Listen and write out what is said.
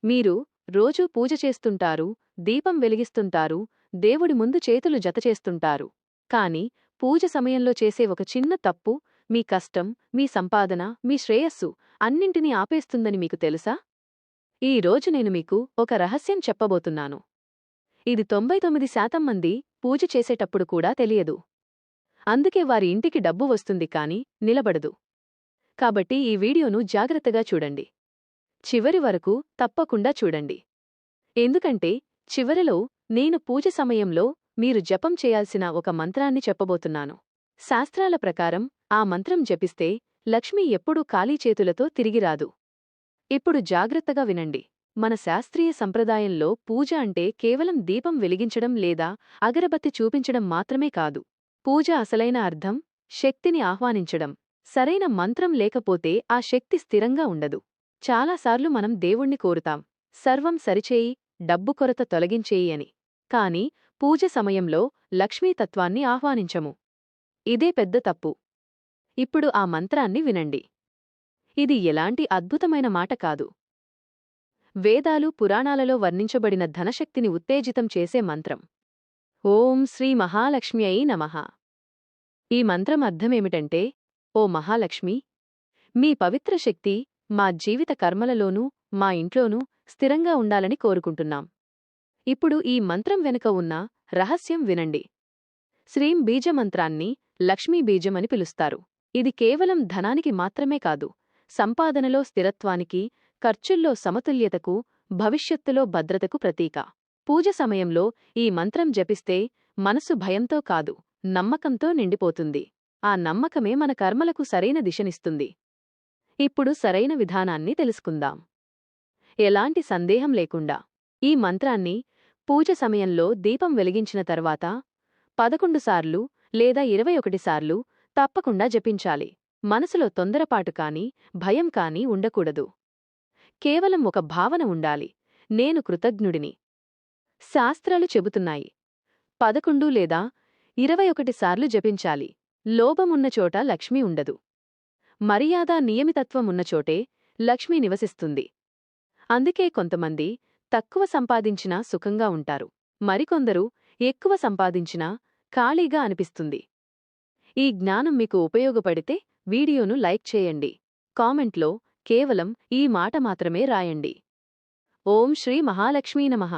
మీరు రోజూ పూజ చేస్తుంటారు, దీపం వెలిగిస్తుంటారు, దేవుడి ముందు చేతులు జతచేస్తుంటారు. కాని పూజ సమయంలో చేసే ఒక చిన్న తప్పు మీ కష్టం, మీ సంపాదన, మీ శ్రేయస్సు అన్నింటినీ ఆపేస్తుందని మీకు తెలుసా? ఈ రోజు నేను మీకు ఒక రహస్యం చెప్పబోతున్నాను. ఇది 99% మంది పూజ చేసేటప్పుడు కూడా తెలియదు. అందుకే వారి ఇంటికి డబ్బు వస్తుంది కాని నిలబడదు. కాబట్టి ఈ వీడియోను జాగ్రత్తగా చూడండి. చివరి వరకు తప్పకుండా చూడండి. ఎందుకంటే చివరలో నేను పూజ సమయంలో మీరు జపం చేయాల్సిన ఒక మంత్రాన్ని చెప్పబోతున్నాను. శాస్త్రాల ప్రకారం ఆ మంత్రం జపిస్తే లక్ష్మి ఎప్పుడూ ఖాళీ చేతులతో తిరిగిరాదు. ఇప్పుడు జాగ్రత్తగా వినండి. మన శాస్త్రీయ సంప్రదాయంలో పూజ అంటే కేవలం దీపం వెలిగించడం లేదా అగరబత్తి చూపించడం మాత్రమే కాదు. పూజ అసలైన అర్థం శక్తిని ఆహ్వానించడం. సరైన మంత్రం లేకపోతే ఆ శక్తి స్థిరంగా ఉండదు. చాలాసార్లు మనం దేవుణ్ణి కోరుతాం, సర్వం సరిచేయి, డబ్బు కొరత తొలగించేయి అని. కాని పూజ సమయంలో లక్ష్మీతత్వాన్ని ఆహ్వానించము. ఇదే పెద్ద తప్పు. ఇప్పుడు ఆ మంత్రాన్ని వినండి. ఇది ఎలాంటి అద్భుతమైన మాట కాదు. వేదాలు పురాణాలలో వర్ణించబడిన ధనశక్తిని ఉత్తేజితం చేసే మంత్రం. ఓం శ్రీ మహాలక్ష్మ్యై నమః. ఈ మంత్రం అర్థమేమిటంటే, ఓ మహాలక్ష్మి, మీ పవిత్ర శక్తి మా జీవిత కర్మలలోనూ మా ఇంట్లోనూ స్థిరంగా ఉండాలని కోరుకుంటున్నాం. ఇప్పుడు ఈ మంత్రం వెనుక ఉన్న రహస్యం వినండి. శ్రీం బీజమంత్రాన్ని లక్ష్మీ బీజమని పిలుస్తారు. ఇది కేవలం ధనానికి మాత్రమే కాదు, సంపాదనలో స్థిరత్వానికి, ఖర్చుల్లో సమతుల్యతకు, భవిష్యత్తులో భద్రతకు ప్రతీక. పూజ సమయంలో ఈ మంత్రం జపిస్తే మనసు భయంతో కాదు, నమ్మకంతో నిండిపోతుంది. ఆ నమ్మకమే మన కర్మలకు సరైన దిశనిస్తుంది. ఇప్పుడు సరైన విధానాన్ని తెలుసుకుందాం. ఎలాంటి సందేహం లేకుండా ఈ మంత్రాన్ని పూజ సమయంలో దీపం వెలిగించిన తర్వాత 11 సార్లు లేదా 21 సార్లు తప్పకుండా జపించాలి. మనసులో తొందరపాటు కాని, భయం కాని ఉండకూడదు. కేవలం ఒక భావన ఉండాలి, నేను కృతజ్ఞుడిని. శాస్త్రాలు చెబుతున్నాయి 11 లేదా 21 సార్లు జపించాలి. లోభమున్నచోట లక్ష్మి ఉండదు. మర్యాద నియమితత్వం ఉన్నచోటే లక్ష్మి నివసిస్తుంది. అందుకే కొంతమంది తక్కువ సంపాదించినా సుఖంగా ఉంటారు, మరికొందరు ఎక్కువ సంపాదించినా ఖాళీగా అనిపిస్తుంది. ఈ జ్ఞానం మీకు ఉపయోగపడితే వీడియోను లైక్ చేయండి. కామెంట్లో కేవలం ఈ మాట మాత్రమే రాయండి. ఓం శ్రీ మహాలక్ష్మీ నమః.